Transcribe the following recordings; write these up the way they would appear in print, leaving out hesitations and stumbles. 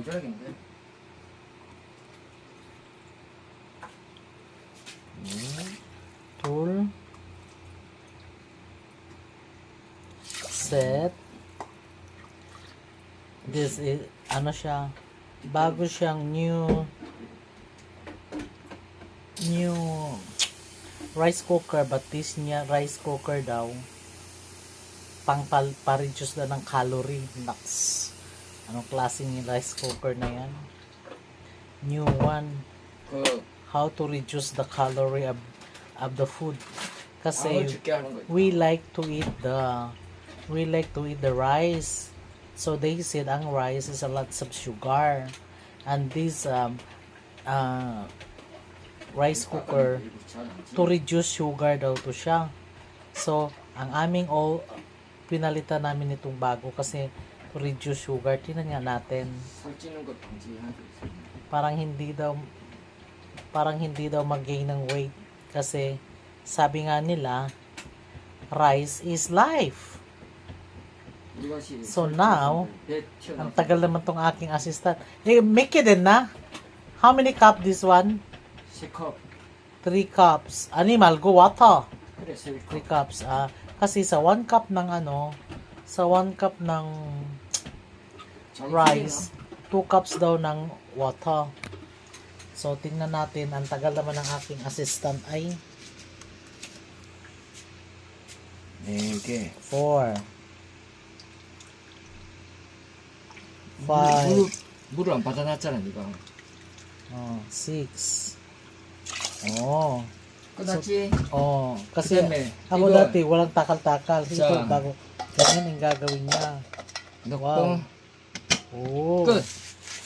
줘야겠는데. 둘, set. This is, ano siya, bago siyang new rice cooker, but this niya rice cooker daw, pa-reduce na ng calorie. Naks. Anong klaseng rice cooker na yan? New one. 그 How to reduce the calorie of the food. Kasi 줄게 하는 거. we like to eat the rice. So they said ang rice is a lot of sugar. And this rice cooker, to reduce sugar daw to siya. So, ang aming pinalitan namin itong bago kasi to reduce sugar. Tingnan nga natin. 살찌는 거 방지하고 있어요. Parang hindi daw mag-gain ng weight kasi sabi nga nila rice is life. 이것이 So now, 배 ang 튀어나와서 tagal naman tong aking assistant. Make it din na. How many cup this one? 3컵. 3 cups. Animal, go water. 그래 3컵. 3 cups. Kasi sa 1 cup ng sa 1 cup ng rice, 2 cups daw ng water. So, tingnan natin. Ang tagal naman ng aking assistant ay 4개. 4, 5, 물을 안 받아놨잖아 네가. 6. Oh. 끝났지? Kasi 그다음에 ako 이거 dati walang takal-takal. Ito 자. bago. Ganyan ang gagawin niya. 넣고 Wow. Oh. 끝.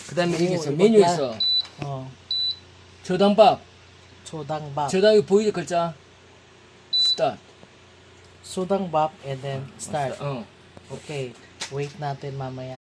그다음에 이게 있어. 이거 메뉴 야. 있어. Chodangbap. 저당 보이는 글자. 스타트. Sudangbap and then start. 어. Okay. Wait natin mamaya.